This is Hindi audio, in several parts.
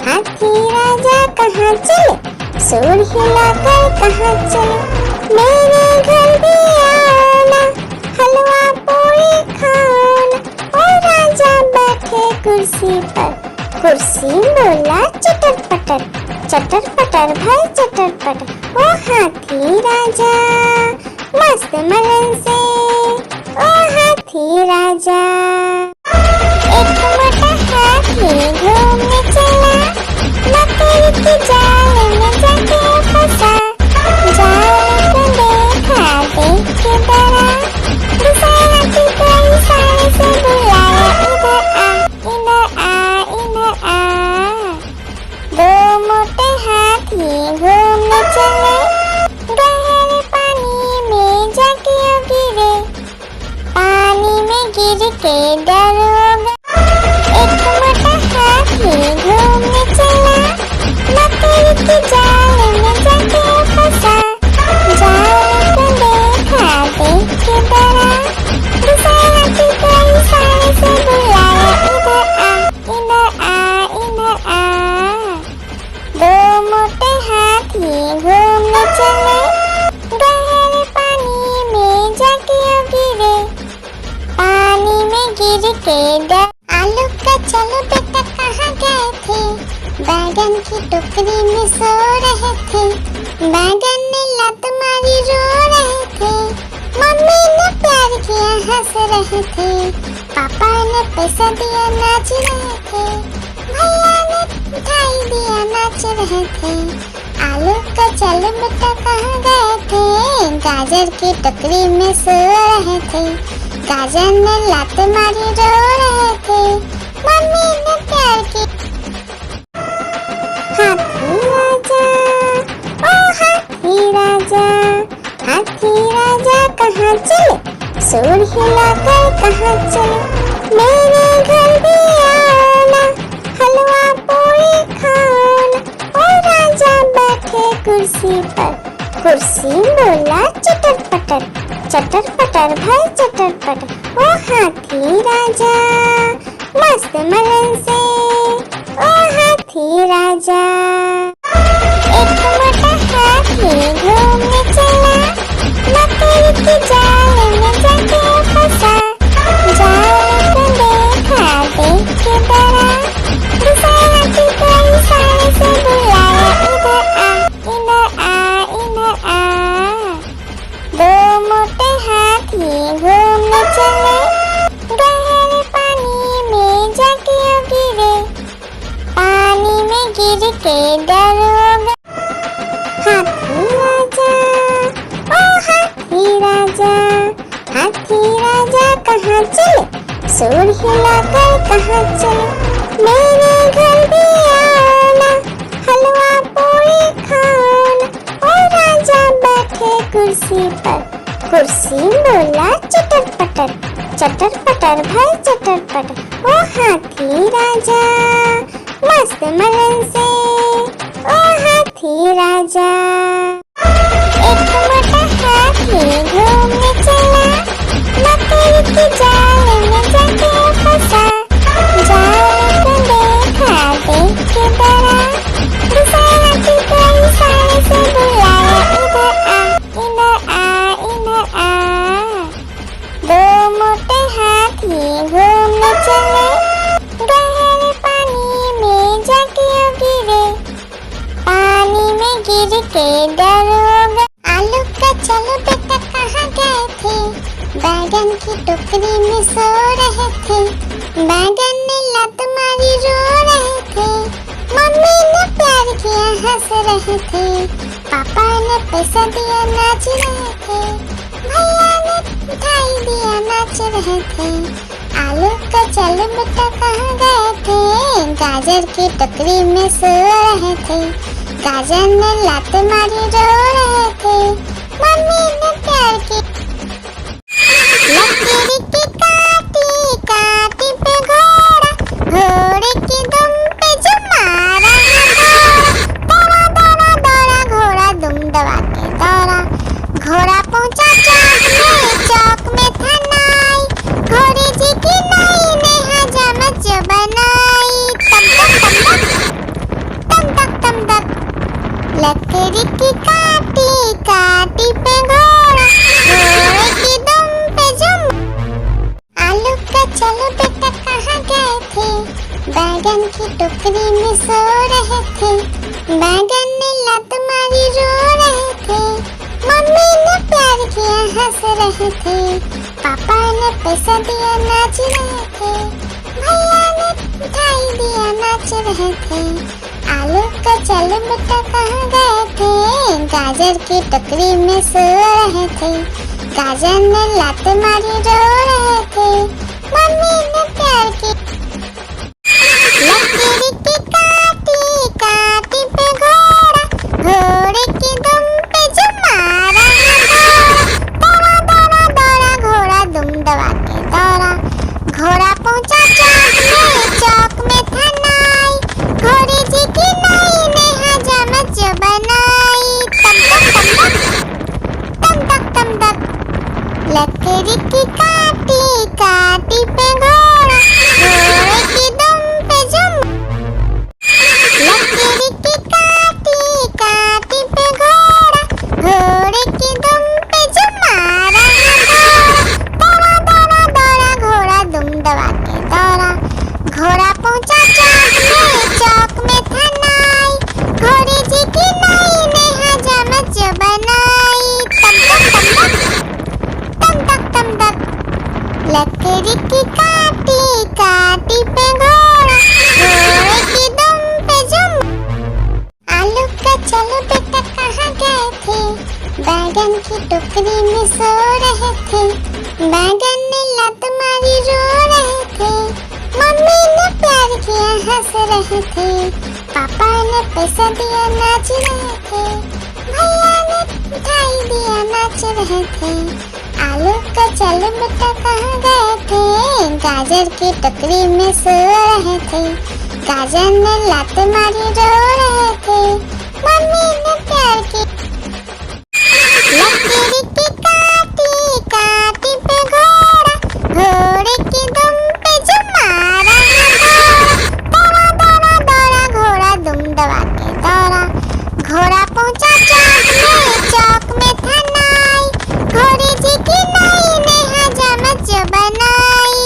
हाथी राजा कहाँ चले, सूंड हिलाकर कहाँ चले। मेरे घर भी आना, हलवा पूरी खाना। ओ राजा बैठे कुर्सी पर, कुर्सी बोला चटर पटर, चटर पटर भाई चटर पटर। ओ हाथी राजा मस्त मलन से, ओ हाथी राजा। एक मोटा हाथी घूमने चला, मकड़ी के जाल में जाके फंसा। जाल को देखा देख के डरा, दूसरा हाथी को इशारे से बुलाया, इधर आ इधर आ इधर आ। दो मोटे हाथी घूमने चले, गहरे पानी में जाके गिरे। पानी में गिर के डर हो गया। एक मोटा हाथी घूमने चला, मकड़ी के जाल में जाके फंसा। जाल को देखा देख के डरा, दूसरा हाथी को इशारे से बुलाया, इधर आ इधर आ। दो मोटे हाथी घूमने चले, गहरे पानी में जाके गिरे। पानी में गिर के डर। आलू का चलो बेटा कहाँ गए थे, बैगन की टोकरी में सो रहे थे। बैगन ने लात मारी रो रहे थे, मम्मी ने प्यार किया हंस रहे थे। पापा ने पैसा दिया नाच रहे थे, भैया ने मिठाई दिया नाच रहे थे। आलू का चलो बेटा कहाँ गए थे, गाजर की टोकरी में सो रहे थे। गाजर ने लात मारी रो रहे थे, मम्मी ने प्यार की। हाथी राजा ओ हाथी राजा, हाथी राजा कहाँ चले, सूंड हिलाकर कहाँ चले। मेरे घर भी आना, हलवा पूरी खाना। ओ राजा बैठे कुर्सी पर, कुर्सी बोला चटर पटर, चटर पटर भाई चटर पटर। ओ हाथी राजा मस्त मलन से, ओ हाथी राजा। एक मोटा हाथी घूमने चला, मकड़ी के जाल में जाके फंसा। जाल को देखा देख के डरा, दूसरा हाथी को इशारे से बुलाया, इधर आ इधर आ। दो मोटे हाथी घूमने चले, गहरे पानी में जाके गिरे। पानी में गिर के डर हो गया। हाथी राजा ओ हाथी राजा, हाथी राजा कहाँ चले, सूंड हिलाकर कहाँ चले। मेरे घर भी आना, हलवा पूरी खाना। ओ राजा बैठे कुर्सी पर, कुर्सी बोला चटर पटर, चटर पटर भाई चटर पटर। ओ हाथी राजा मस्त मलन से, ओ हाथी राजा। एक मोटा हाथी घूमने चला, मकड़ी के जाल में जाके फंसा। जाल को देखा देख के डरा, दूसरा हाथी को इशारे से बुलाया, इधर आ इधर आ। दो मोटे हाथी घूमने चले, गहरे पानी में जाके गिरे। पानी में गिर के डर हो गया। आलू का चलो बेटा कहाँ गए थे, बैगन की टोकरी में सो रहे थे। बैगन ने लात मारी रो रहे थे, मम्मी ने प्यार किया हंस रहे थे। पापा ने पैसा दिया नाच रहे थे, भैया ने मिठाई दिया नाच रहे थे। आलू का चलो बेटा कहाँ गए थे, गाजर की टोकरी में सो रहे थे। गाजर ने लात मारी रो रहे थे, मम्मी ने प्यार की। लकड़ी की काटी काटी पे घोड़ा, घोड़े की दुम पे जो मारा है दौड़ा दौड़ा दौड़ा घोड़ा दुम दबा के दौड़ा। घोड़ा पहुंचा चौक में था नाई, घोड़े जी की नाई ने हजामत जो बनाई। तब तक बैगन की टोकरी में सो रहे थे, बैगन ने लात मारी रो रहे थे, मम्मी ने प्यार किया हंस रहे थे, पापा ने पैसा दिया नाच रहे थे, भैया ने मिठाई दिया नाच रहे थे, आलू का चल बेटा कहाँ गए थे, गाजर की टोकरी में सो रहे थे, गाजर ने लात मारी रो रहे थे, मम्मी ने प्यार की लकीर की काटी काटी पे घोड़ा, घोड़े की दुम पे जो मारा दौड़ा दौड़ा दौड़ा घोड़ा दुम दबा के दौड़ा, घोड़ा पहुंचा चौक में था नाई, घोड़े जी की नाई ने हजामत जो बनाई, तम तक तम तक लकीर की काटी काटी पे घोड़ा, घोड़े की दुम पे जो लकीर की काटी काटी पे घोड़ा, घोड़े की दुम पे जो मारा दौड़ा दौड़ा दौड़ा घोड़ा दुम दबा के दौड़ा, घोड़ा पहुंचा चौक में था नाई, घोड़े जी की नाई ने हजामत जो बनाई, तम तक लकीर की काटी काटी पे घोड़ा, घोड़े की दुम पे जो आलू का चलो बेटा कहाँ गए थे, बैगन की टोकरी में सो रहे थे, बैगन ने लात मारी रो रहे थे, मम्मी ने प्यार किया हंस रहे थे, पापा ने पैसा दिया नाच रहे थे, भैया ने मिठाई दिया नाच रहे थे, आलू का चल बेटा कहाँ गए थे, गाजर की टोकरी में सो रहे थे, गाजर ने लात मारी रो रहे थे, मम्मी ने प्यार की लकीर की काटी काटी पे घोड़ा, घोड़े की दुम पे जो मारा दौड़ा दौड़ा दौड़ा घोड़ा दुम दबा के दौड़ा, घोड़ा पहुंचा चौक में था नाई, घोड़े जी की नाई ने हजामत जो बनाई,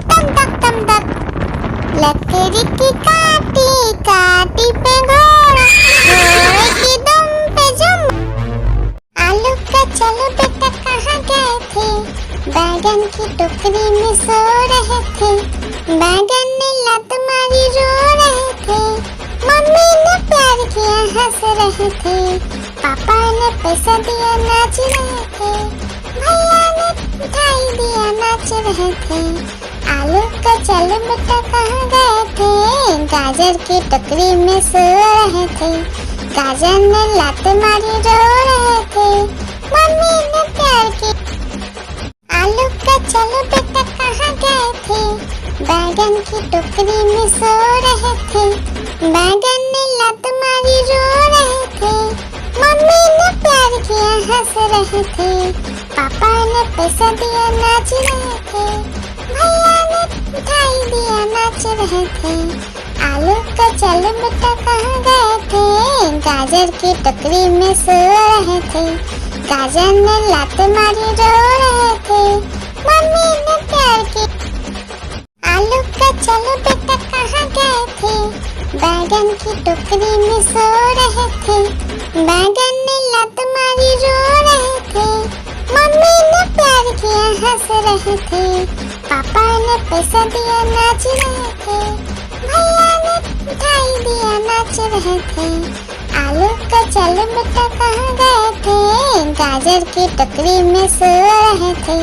तम तक लकीर की काटी काटी पे घोड़ा, घोड़े की दुम पे जो आलू का चलो बेटा कहाँ गए थे, बैगन की टोकरी में सो रहे थे, बैगन ने लात मारी रो रहे थे, मम्मी ने प्यार किया हंस रहे थे, पापा ने पैसा दिया नाच रहे थे, भैया ने मिठाई दिया नाच रहे थे, आलू का चल बेटा कहाँ गए थे, गाजर की टोकरी में सो रहे थे, गाजर ने लात मारी रो रहे थे, मम्मी ने प्यार की आलू का चलो बेटा कहाँ गए थे, बैगन की टोकरी में सो रहे थे, बैगन ने लात मारी रो रहे थे, मम्मी ने प्यार किया हंस रहे थे, पापा ने पैसा दिया नाच रहे थे, भैया ने मिठाई दिया नाच रहे थे, आलू का चल बेटा कहाँ गए थे, गाजर की टोकरी में सो रहे थे, गाजर ने लात मारी रो रहे थे, मम्मी ने प्यार की आलू का चलो बेटा कहाँ गए थे, बैगन की टोकरी में सो रहे थे, बैगन ने लात मारी रो रहे थे, मम्मी ने प्यार किया हंस रहे थे, पापा ने पैसा दिया नाच रहे थे, भैया ने मिठाई दिया नाच रहे थे, आलू का चल बेटा कहाँ गए थे, गाजर की टोकरी में सो रहे थे,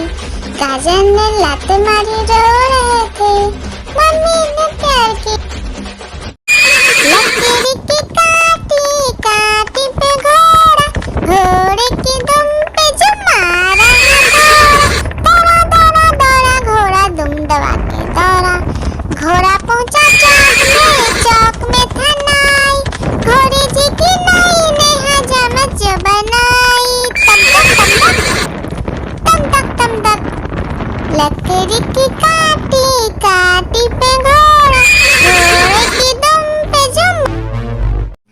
गाजर ने लात मारी रो रहे थे, मम्मी ने प्यार की लकीर की काटी काटी पे घोड़ा, घोड़े की दुम पे जो मारा दौड़ा दौड़ा दौड़ा घोड़ा दुम दबा के दौड़ा, घोड़ा पहुंचा चौक में था नाई, घोड़े जी की नाई ने हजामत जो बनाई, तम तक लकीर की काटी काटी पे घोड़ा, घोड़े की दुम पे जो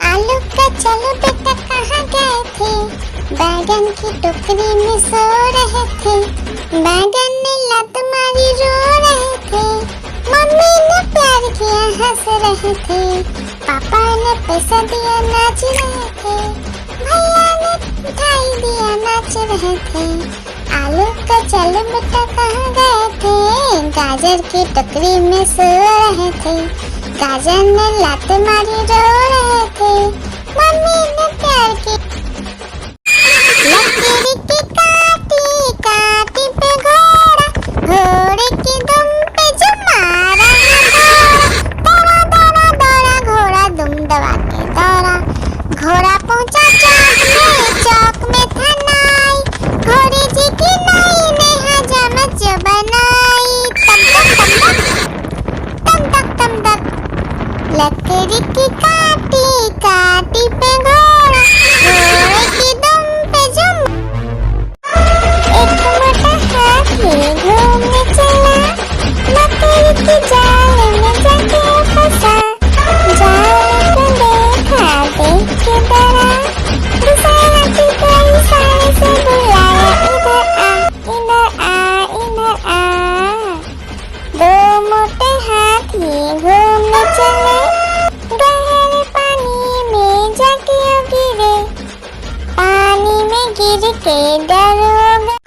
आलू का चलो बेटा कहाँ गए थे, बैगन की टोकरी में सो रहे थे, बैगन ने लात मारी रो रहे थे, प्यार किया हंस रहे थे, पापा ने पैसा दिया नाच रहे थे, भैया ने मिठाई दिया नाच रहे थे। आलू का चल बेटा कहाँ गए थे, गाजर की टोकरी में सो रहे थे, गाजर ने लात मारी रो रहे थे, मम्मी ने प्यार की लकीर की काटी काटी पे घोड़ा, घोड़े की दुम पे जो मारा दौड़ा दौड़ा दौड़ा घोड़ा दुम दबा के दौड़ा, घोड़ा पहुंचा चौक में था नाई, घोड़े जी की नाई ने हजामत जो बनाई, तम तक तम तक लकड़ी की काटी काटी पे घोड़ा, घोड़े की दुम पे जुम। एक मोटा हाथी घूमने चला, लकड़ी की जाल में जाके फंसा, जाल को देखा देख के डरा, दूसरे हाथी को इशारे से बुलाया, इधर आ इधर आ। दो मोटे हाथी घूमने चले, गहरे पानी में जाके गिरे, पानी में गिर के डर हो गए।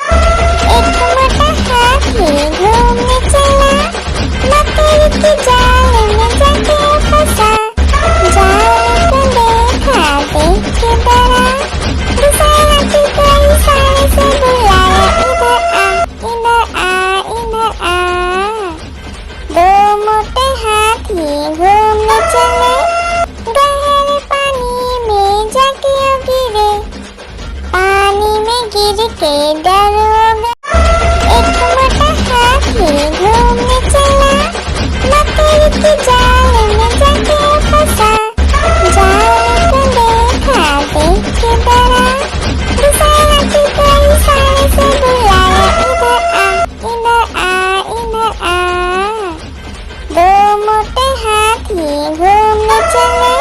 एक मोटा हाथी घूमने चला, लकड़ी की जाल में जाके फंसा, जाल को देखा देख के डरा, दूसरे हाथी को इशारे से बुलाया, इधर आ इधर आ। दो मोटे हाथी घूमने चले, गहरे पानी में जाके गिरे, पानी में गिर के डर हो गए। एक मोटा हाथी घूमने चला, लकड़ी की जाल में जाके फंसा, जाल को देखा देख के डरा, दूसरे हाथी को इशारे से बुलाया, इधर आ इधर आ। दो मोटे हाथी घूमने चले,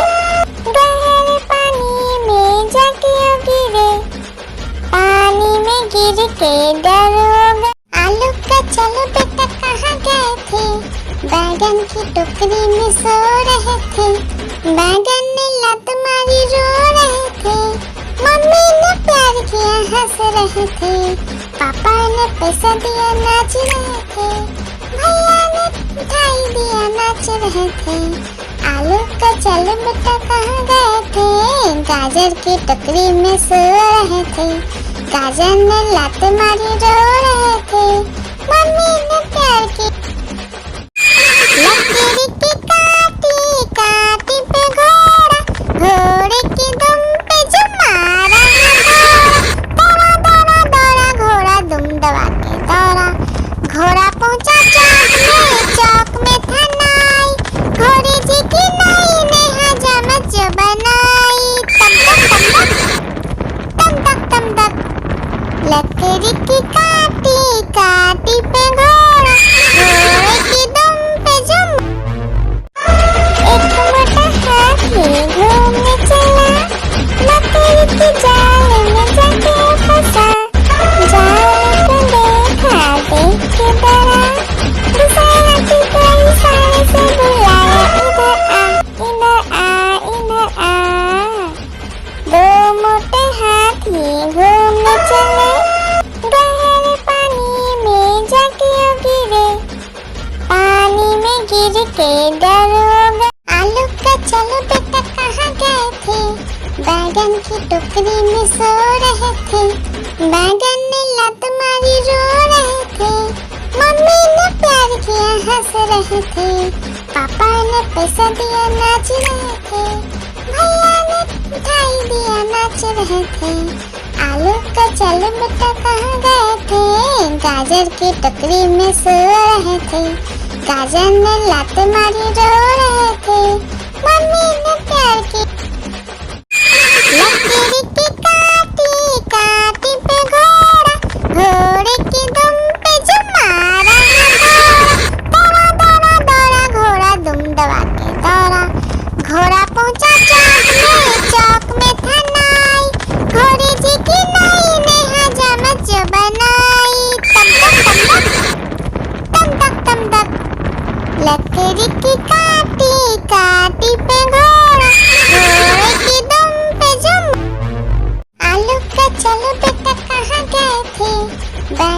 गहरे पानी में जाके गिरे, पानी में गिर के डर हो गए। आलू का चलो बेटा कहाँ गए थे, बैगन की टोकरी में सो रहे थे, बैगन ने लात मारी रो रहे थे, मम्मी ने प्यार किया हंस रहे थे, पापा ने पैसा दिया नाच रहे थे, भैया ने मिठाई दिया नाच रहे थे। आलू का चल बेटा कहाँ गए थे, गाजर की टोकरी में सो रहे थे, गाजर ने लात मारी रो रहे थे, मम्मी ने प्यार की लकीर की काटी काटी पे घोड़ा, घोड़े की दुम पे जो मारा दौड़ा दौड़ा दौड़ा घोड़ा दुम दबा के दौड़ा, घोड़ा पहुंचा चौक में था नाई, घोड़े जी की नाई ने हजामत जो बनाई, तम तक लकड़ी की काटी काटी पे घोड़ा, घोड़े की दुम पे जुम। एक मोटा हाथी घूमने चला, लकड़ी की जाल में जाके फंसा, जाल को देखा देख के डरा, दूसरे हाथी को इशारे से बुलाया, इधर आ। दो मोटे हाथी घूमने चले, गहरे पानी में जाके गिरे, पानी में गिर के डर हो गए। आलू का चलो बेटा कहाँ गए थे, बैगन की टोकरी में सो रहे थे, बैगन ने लात मारी रो रहे थे, मम्मी ने प्यार किया हंस रहे थे, पापा ने पैसा दिया नाच रहे थे, भैया ने मिठाई दिया नाच रहे थे। आलू का चल बेटा कहाँ गए थे, गाजर की टोकरी में सो रहे थे, गाजर ने लात मारी रो रहे थे, मम्मी ने प्यार की लकीर की काटी काटी पे घोड़ा, घोड़े की दुम पे जो मारा दौड़ा दौड़ा दौड़ा घोड़ा दुम दबा के दौड़ा, घोड़ा पहुंचा चौक में था नाई, घोड़े जी की नाई ने हजामत जो बनाई, तम तक लकड़ी की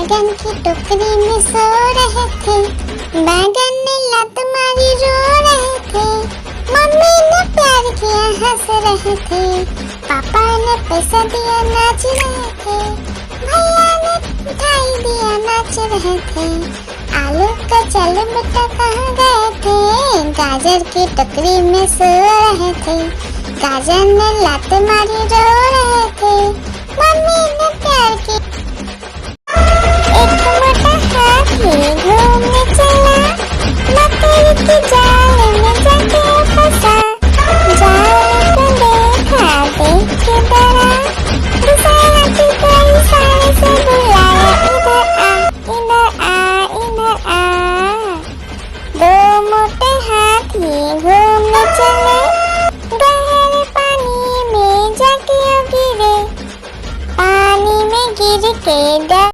बैगन की टोकरी में सो रहे थे, बैगन ने लात मारी रो रहे थे, मम्मी ने प्यार किया हंस रहे थे, पापा ने पैसा दिया नाच रहे थे, भैया ने मिठाई दिया नाच रहे थे, आलू का चल बेटा कहाँ गए थे, गाजर की टोकरी में सो रहे थे, गाजर ने लात मारी रो रहे थे, मम्मी ने प्यार किया। एक मोटा हाथी घूमने चला, मकड़ी की जाल में जाके फंसा, जाल को देखा देख के डरा, दूसरे हाथी को इशारे से बुलाया, इधर आ, इधर आ, इधर आ। दो मोटे हाथी घूमने चले, गहरे पानी में जाके गिरे, पानी में गिर के डर।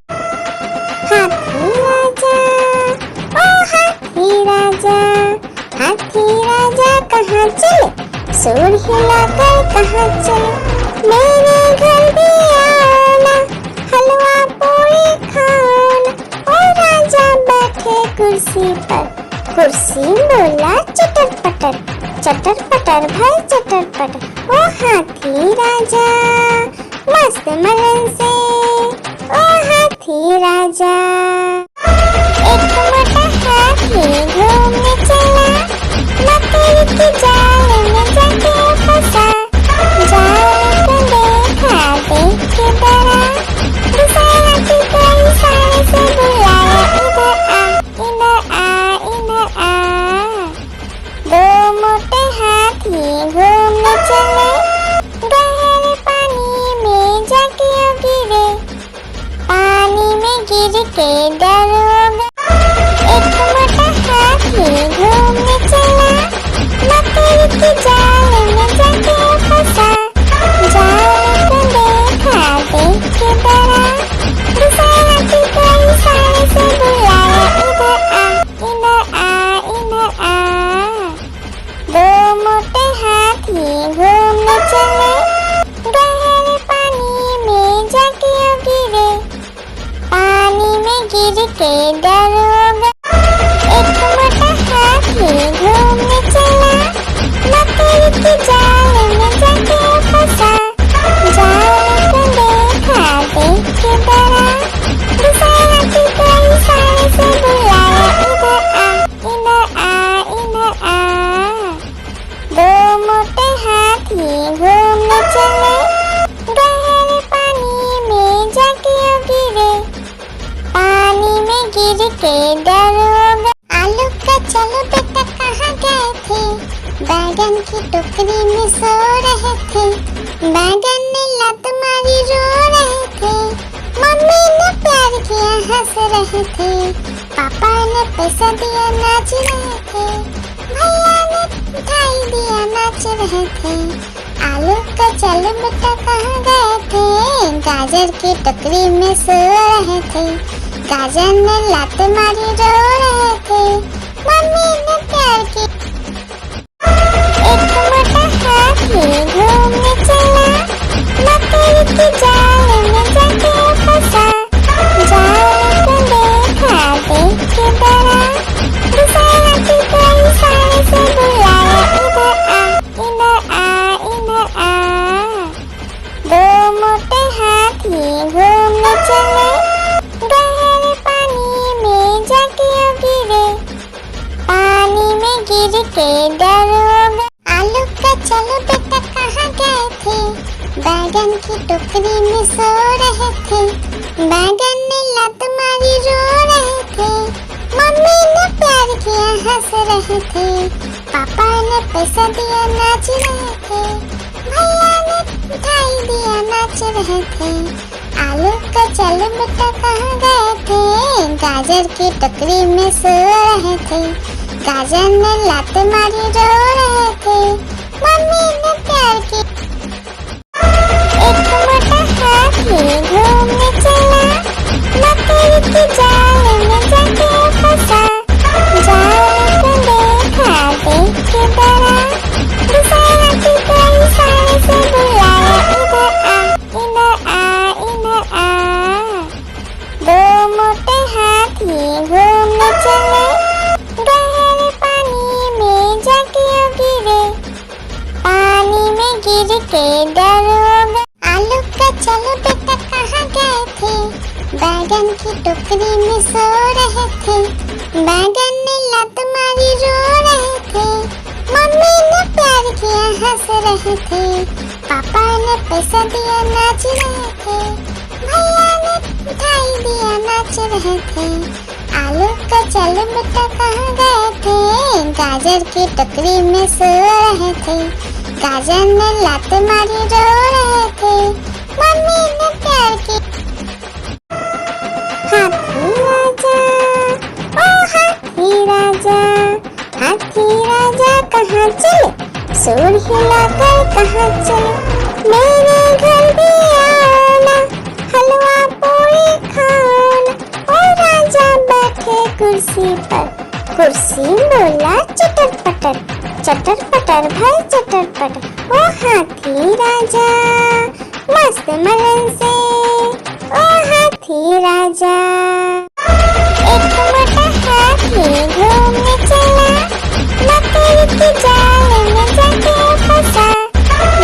हाथी राजा, ओ हाथी राजा, हाथी राजा कहाँ चले, सूर हिलाकर कहाँ चले, मेरे घर भी आना, हलवा पूरी खाना। ओ राजा बैठे कुर्सी पर, कुर्सी बोला चटर पटर भाई चटर पटर। ओ हाथी राजा मस्त मलन से, ओ हाथी राजा। एक मोटा हाथी घूमने चला, मकड़ी की जाल में जाके फंसा, जाल को देखा देख के डरा, दूसरे हाथी को इशारे से बुलाया, इधर आ, इधर आ, इधर आ। दो मोटे हाथी घूमने चले, गहरे पानी में जाके गिरे, पानी में गिर के डर हो गए। एक मोटा हाथी घूमने चला, मकड़ी की जाल में जाके फंसा, जाल को देखा देख के डरा, दूसरे हाथी को इशारे से बुलाया, इधर आ, इधर आ, इधर आ। दो मोटे हाथी घूमने चले, गहरे पानी में जाके गिरे, पानी में गिर के डर हो गए। एक मोटा हाथी घूमने चला, मकड़ी की जाल में जाके फंसा, जाल को देखा देख के डरा, दूसरे हाथी को इशारे से बुलाया, इधर आ, इधर आ। दो मोटे हाथी घूमने चले, गहरे पानी में जाके गिरे, पानी में गिर के डर हो गए। आलू का चलो बेटा कहाँ गए थे, बैगन की टोकरी में सो रहे थे, बैगन ने लात मारी रो रहे थे, मम्मी ने प्यार किया हंस रहे थे, पापा ने पैसा दिया नाच रहे थे, भैया ने मिठाई दिया नाच रहे थे, आलू का चल बेटा कहाँ गए थे, गाजर की टोकरी में सो रहे थे, गाजर ने लात मारी रो रहे थे, मम्मी ने प्यार किया। एक मोटा हाथी घूमने चला, मकड़ी की जाल में जाके फंसा, जाल को देखा देख के डरा, दूसरे हाथी को इशारे से बुलाया, इधर आ, इधर आ। दो मोटे हाथी घूमने चले, गहरे पानी में जाके गिरे, पानी में गिर के डर हो गए। आलू का चलो बेटा कहाँ गए थे, बैगन की टोकरी में सो रहे थे, बैगन ने लात मारी रो रहे थे, मम्मी ने प्यार किया हंस रहे थे, पापा ने पैसा दिया नाच रहे थे, भैया ने मिठाई दिया नाच रहे थे, आलू का चलो बेटा कहाँ गए थे, गाजर की टोकरी में सो रहे थे, गाजर ने लात मारी रो रहे थे, मम्मी ने प्यार किया। एक मोटा हाथी घूमने चला, मकड़ी की जाल में जाके फंसा, जाल को देखा देख के डरा, दूसरे हाथी को इशारे से बुलाया, इधर आ, इधर आ, इधर आ। दो बैगन की टोकरी में सो रहे थे, बैगन ने लात मारी रो रहे थे, मम्मी ने प्यार किया हंस रहे थे, पापा ने पैसा दिया नाच रहे थे, भैया ने मिठाई दिया नाच रहे थे, आलू का चल बेटा कहाँ गए थे, गाजर की टोकरी में सो रहे थे, गाजर ने लात मारी रो रहे थे, मम्मी ने प्यार की। हाथी राजा, ओ हाथी राजा, हाथी राजा कहाँ चले, सूर हिलाकर कहाँ चले, मेरे घर भी आना, हलवा पूरी खाना, ओ राजा बैठे कुर्सी पर, कुर्सी बोला चटर पटर भाई चटर पटर, ओ हाथी राजा मस्त मलन से, ओ हाथी राजा। एक मोटा हाथी घूमने चला, मकड़ी की जाल में जाके फंसा,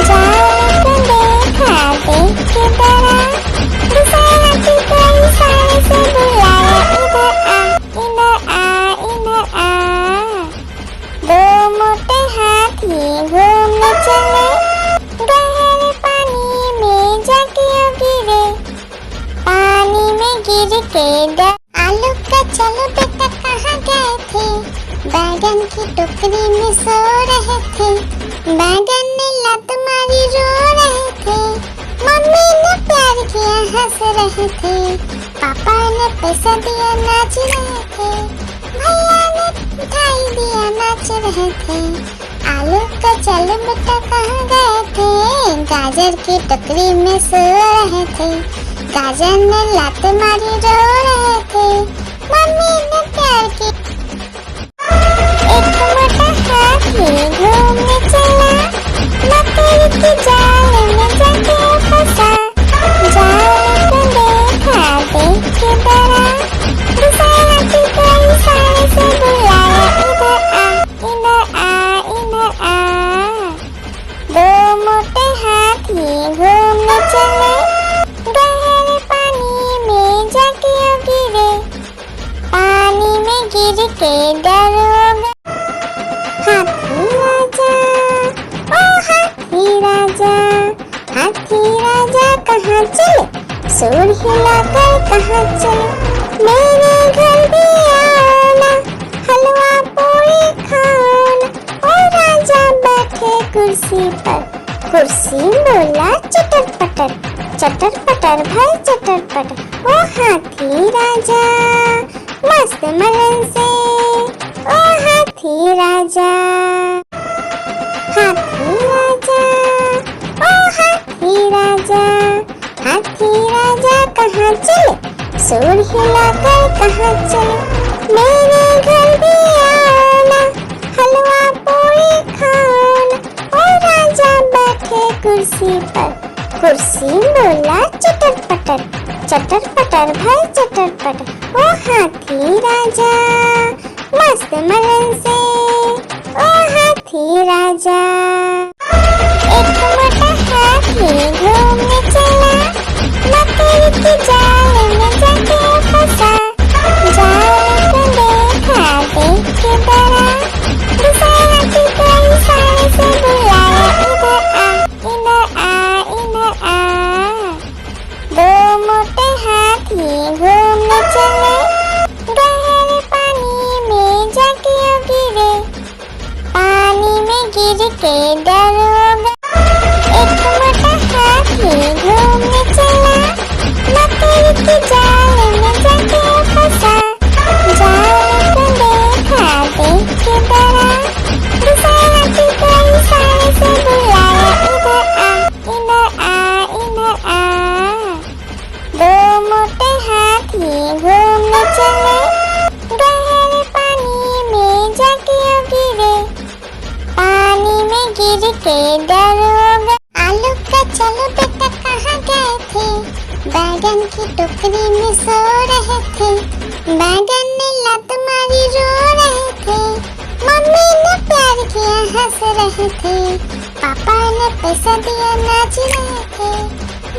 जाल को देखा देख के डरा, दूसरे हाथी को इशारे से बुलाया, इधर आ इधर आ। दो मोटे हाथी घूमने चले, गहरे पानी में जाके गिरे, पानी में गिर के डर। आलू का चलो बेटा कहाँ गए थे, बैगन की टोकरी में सो रहे थे, बैगन ने लात मारी रो रहे थे, मम्मी ने प्यार किया हंस रहे थे, पापा ने पैसा दिया नाच रहे थे, भैया ने मिठाई दिया नाच रहे थे, आलू का चलो बेटा कहाँ गए थे, गाजर की टोकरी में सो रहे थे, गाजर ने लात मारी रो रहे थे, मम्मी ने प्यार की। एक मोटा हाथी घूमने चला, मकड़ी की जाल में जाके फंसा, जाल को देखा देख के डरा, दूसरे हाथी को इशारे से बुलाया, इधर आ इधर आ। दो मोटे हाथी घूमने चले, गहरे पानी में जाके गिरे, पानी में गिर के डर हो गए। हाथी राजा, ओ हाथी राजा, हाथी राजा कहाँ चले, सूर हिलाकर कहाँ चले, मेरे घर भी आना, हलवा पूरी खाना, ओ राजा बैठे कुर्सी पर, कुर्सी बोला चटर पटर भाई चटर पटर, ओ हाथी राजा मस्त मलन से, ओ हाथी राजा। हाथी राजा, ओ हाथी राजा, हाथी राजा कहाँ चले, सूर हिलाकर कहाँ चले, मेरे घर भी आना, हलवा पूरी खाना, ओ राजा बैठे कुर्सी पर, कुर्सी बोला चटर पटर भाई चटर पटर, ओ हाथी राजा मस्त मलन से, ओ हाथी राजा। एक मोटा हाथी घूमने चला, मकड़ी की जाल में जाके फंसा, जाल को देखा देख के डरा, दूसरे हाथी को इशारे से बुलाया, इधर आ। दो मोटे हाथी घूमने चले, गहरे पानी में जाके गिरे, पानी में गिर के डर हो गए। एक मोटा हाथी घूमने चला, मकड़ी की जाल में जाके फंसा, जाल को देखा देख के डरा, दूसरे हाथी को इशारे से बुलाया, इधर आ। दो मोटे हाथी घूमने चले, गहरे पानी में जाके गिरे, पानी में गिर के डर हो गए। आलू का चलो बेटा कहाँ गए थे, बैगन की टोकरी में सो रहे थे, बैगन ने लात मारी रो रहे थे, मम्मी ने प्यार किया हंस रहे थे, पापा ने पैसा दिया नाच रहे थे,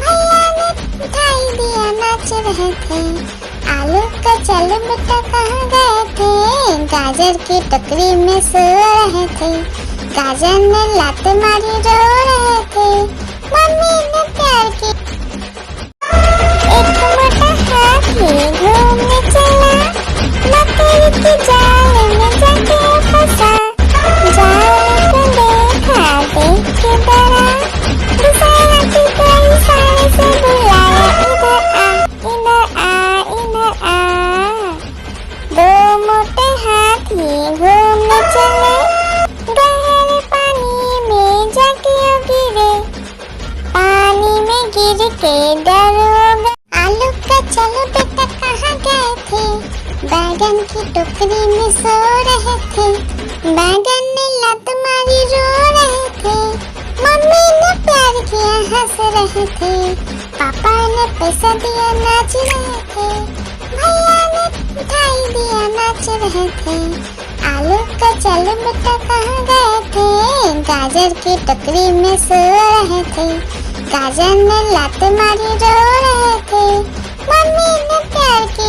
भैया ने मिठाई दिया नाच रहे थे। आलू का चल बेटा कहाँ गए थे, गाजर की टोकरी में सो रहे थे। गाजर ने लात मारी रो रहे थे, मम्मी ने प्यार की। एक मोटा हाथी घूमने चला, मकड़ी की जाल में जाके फंसा। जाल को देखा देख के डरा, दूसरे हाथी को इशारे से बुलाया, इधर आ इधर आ इधर आ। दो मोटे हाथी घूमने चले, गहरे पानी में जाके गिरे। पानी में गिर के डर हो गया। आलू का चलो बेटा कहाँ गए थे, बैगन की टोकरी में सो रहे थे। बैगन ने लात मारी रो रहे थे, मम्मी ने प्यार किया हंस रहे थे। पापा ने पैसा दिया नाच रहे थे, भैया ने मिठाई दिया नाच रहे थे। आलू का चलो बेटा कहाँ गए थे, गाजर की टोकरी में सो रहे थे। गाजर ने लात मारी रो रहे थे, मम्मी ने प्यार की।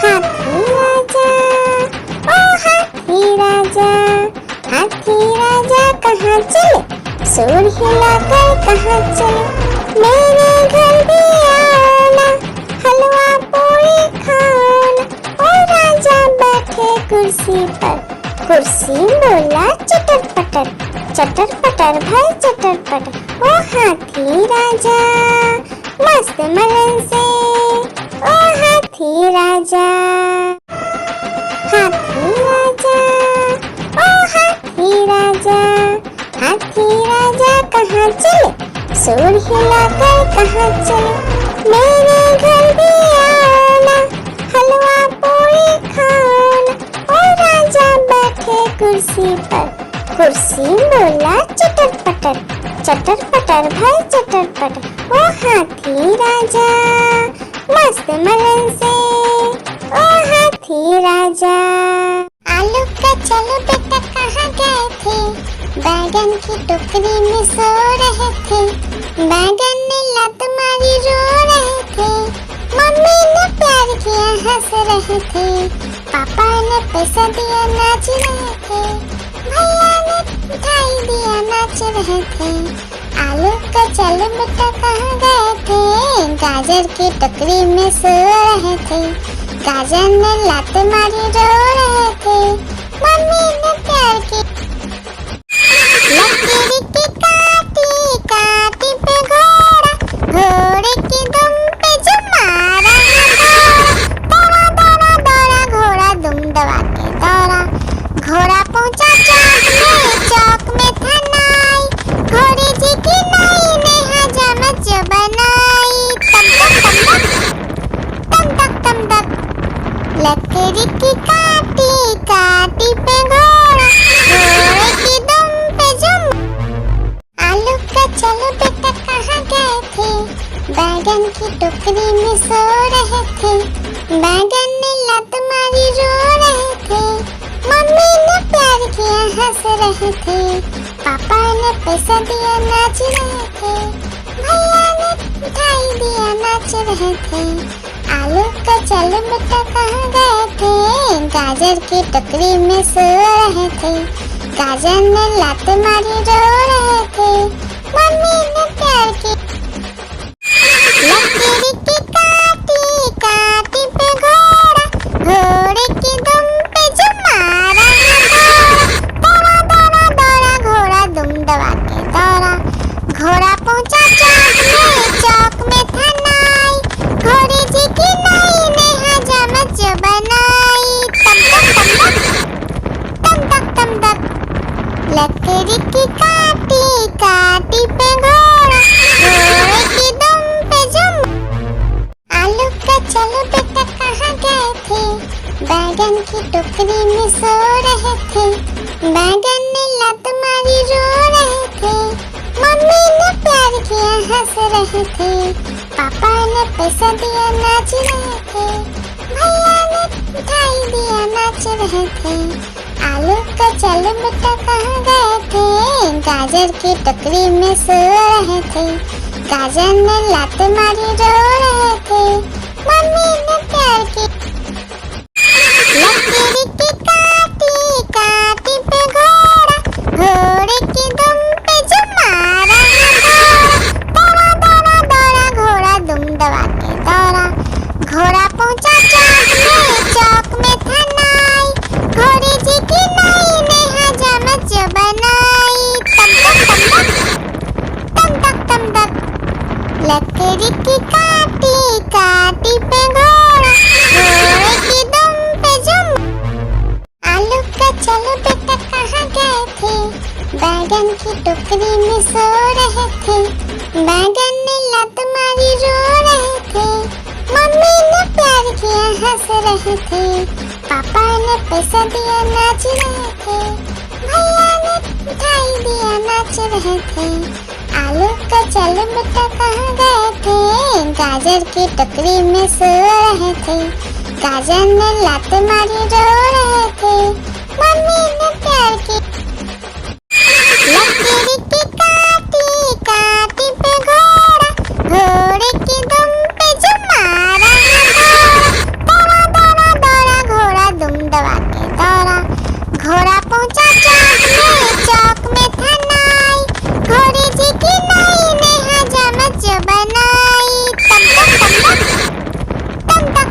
हाथी राजा ओ हाथी राजा, हाथी राजा कहाँ चले, सूर हिलाकर कहाँ चले। मेरे घर भी आना, हलवा पूरी खाना। ओ राजा बैठे कुर्सी पर, कुर्सी बोला चटर पटर, चटर पटर भाई चटर पटर। ओ हाथी राजा मस्त मलन से, ओ हाथी राजा। हाथी राजा ओ हाथी राजा, हाथी राजा कहाँ चले, सूर हिलाकर कहाँ चले। मेरे घर भी आना, हलवा पूरी खाना। ओ राजा बैठे कुर्सी पर, कुर्सी बोला चटर पटर, चटर पटर भाई चटर पटर। ओ हाथी राजा मस्त मलन से, ओ हाथी राजा। आलू का चलो बेटा कहाँ गए थे, बैगन की टोकरी में सो रहे थे। बैगन ने लात मारी रो रहे थे, मम्मी ने प्यार किया हंस रहे थे। पापा ने पैसा दिया नाच रहे थे, भैया ने मिठाई दिया नाच रहे थे। आलू का चलो बेटा कहाँ गए थे, गाजर की टोकरी में सो रहे थे। गाजर ने लात मारी रो रहे थे, मम्मी ने प्यार की। लकड़ी की काटी काटी पे घोड़ा, घोड़े की दुम पे जो मारा दौड़ा दौड़ा दौड़ा घोड़ा दुम दबा के दौड़ा। घोड़ा पहुंचा चौक में था नाई, घोड़े जी की नाई ने हजामत जो बनाई। तम तक तम तक लकड़ी की काटी काटी पे घोड़ा, घोड़े की दुम पे जुम। आलू का चलो बेटा कहाँ गए थे, बैगन की टोकरी में सो रहे थे। बैगन ने लात मारी रो रहे थे, मम्मी ने प्यार किया हंस रहे थे। पापा ने पैसा दिया नाच रहे थे, भैया ने मिठाई दिया नाच रहे थे। आलू का चलो बेटा कहाँ गए थे, गाजर की टोकरी में सो रहे थे। गाजर ने लात मारी रो रहे थे, मम्मी ने प्यार की। लकड़ी की काटी काटी पे घोड़ा, घोड़े की दुम पे जो मारा दौड़ा दौड़ा दौड़ा घोड़ा दुम दबा के दौड़ा। घोड़ा पहुंचा चौक में था नाई, घोड़े जी की नाई ने हजामत जो बनाई। तम तक लकड़ी की काटी काटी पे घोड़ा, घोड़े की दुम पे जुम। आलू का चलो बेटा कहाँ गए थे, बैगन की टोकरी में सो रहे थे। बैगन ने लात मारी रो रहे थे, मम्मी ने प्यार किया हंस रहे थे। पापा ने पैसा दिया नाच रहे थे, भैया ने मिठाई दिया नाच रहे थे। आलू का चलो बेटा कहाँ गए थे, गाजर की टोकरी में सो रहे थे। गाजर ने लात मारी रो रहे थे, मम्मी ने प्यार की लकीर की काटी काटी पे घोड़ा, घोड़े की दुम पे जो मारा दौड़ा दौड़ा दौड़ा घोड़ा दुम दबा के दौड़ा, घोड़ा पहुंचा चौक में था नाई, घोड़ी जी की नाई ने हजामत जो बनाई, तम तक लकड़ी की काटी काटी पे घोड़ा, घोड़े की दुम पे जुम। आलू का चलो बेटा कहाँ गए थे, बैगन की टोकरी में सो रहे थे, बैगन ने लात मारी रो रहे थे, मम्मी ने प्यार किया हंस रहे थे, पापा ने पैसा दिया नाच रहे थे, भैया ने मिठाई दिया नाच रहे थे। आलू का चलो बेटा कहाँ गए थे, गाजर की टोकरी में सो रहे थे, गाजर ने लात मारी रो रहे थे, मम्मी ने प्यार की लकीर की काटी काटी पे घोड़ा, घोड़े की दुम पे जो मारा दौड़ा दौड़ा दौड़ा घोड़ा दुम दबा के दौड़ा, घोड़ा पहुंचा चौक में था नाई, घोड़ी जी की नाई ने हजामत जो बनाई, तम तक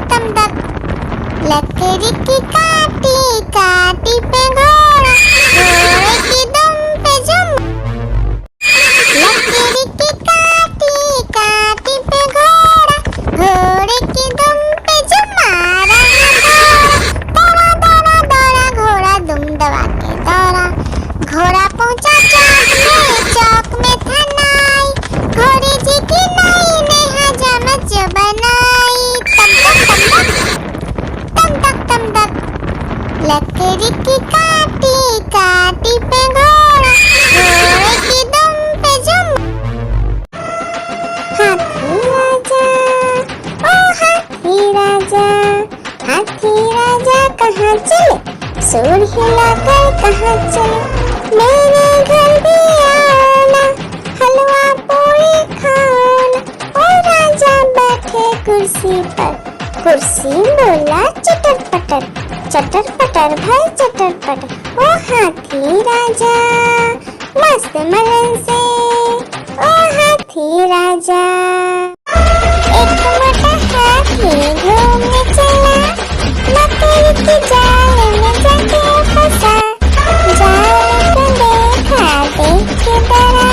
लकड़ी की काटी काटी पे घोड़ा, घोड़े की दुम पे जुम। लकड़ी की काटी काटी पे घोड़ा, घोड़े की दुम पे जो मारा दौड़ा दौड़ा दौड़ा घोड़ा दुम दबा के दौड़ा, घोड़ा पहुंचा चौक में था नाई, घोड़ी जी की नाई ने हजामत जो बनाई, तम तक लकड़ी की काटी काटी पे घोड़ा, घोड़े की दुम पे जुम। हाथी राजा ओ हाथी राजा, हाथी राजा कहाँ चले, सूर हिलाकर कहाँ चले, मेरे घर भी आना, हलवा पूरी खाना। ओ राजा बैठे कुर्सी पर, कुर्सी बोला चटर पटर भाई चटर पटर। ओ हाथी राजा मस्त मलन से, ओ हाथी राजा। एक मोटा हाथी घूमने चला, लकड़ी की जाल में जाके फंसा, जाल को देखा देख के डरा,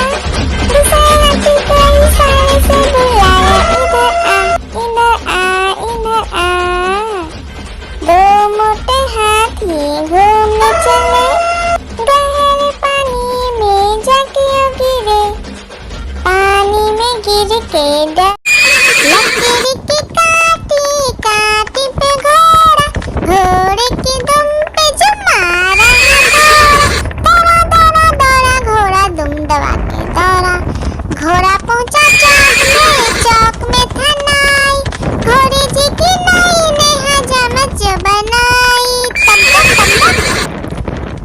दूसरे हाथी को इशारे से बुलाया, इधर आ। दो मोटे हाथी घूमने चले, गहरे पानी में जाके गिरे, पानी में गिर के लकड़ी की काटी काटी पे घोड़ा, घोड़े की दुम पे जो मारा दौड़ा दौड़ा दौड़ा घोड़ा दुम दबा के दौड़ा, घोड़ा पहुंचा चौक में था नाई, घोड़ी जी की नाई ने हजामत जो बनाई,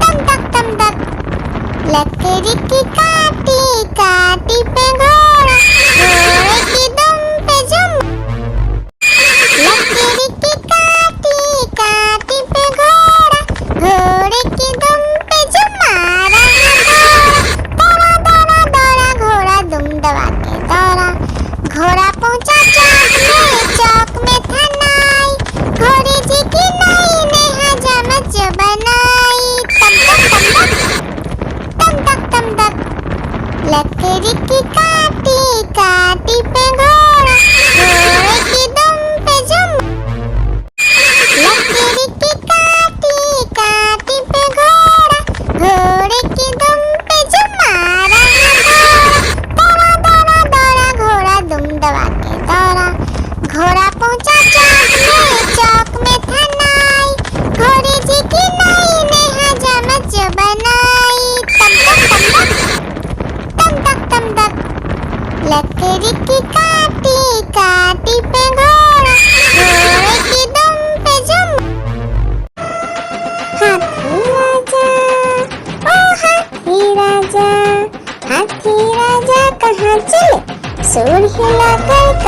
तम तक लकड़ी की काटी काटी पे घोड़ा, घोड़े की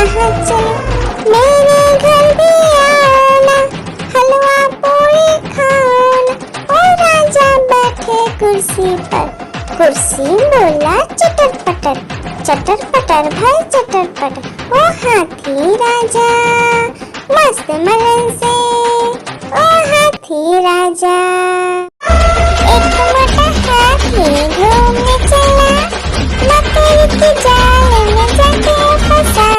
कहाँ चले, मेरे घर भी आना, हलवा पूरी खाना। ओ राजा बैठे कुर्सी पर, कुर्सी बोला चटर पटर, चटर पटर भाई चटर पटर। ओ हाथी राजा मस्त मलन से, ओ हाथी राजा। एक मोटा हाथी घूमने चला, मकड़ी की जाल में जाके फंसा।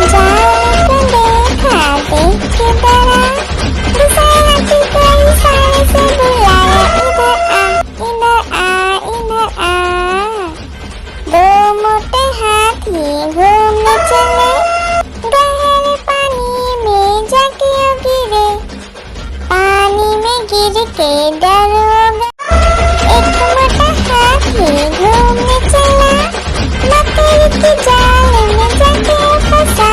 जाल को देखा देख के डरा, दूसरा हाथी को इशारे से बुलाया, इधर आ इधर आ इधर आ। दो मोटे हाथी घूमने चले, गहरे पानी में जाके गिरे, पानी में गिर के डर हो गया। एक मोटा हाथी घूमने चला, मकड़ी की जाल में जाके फंसा।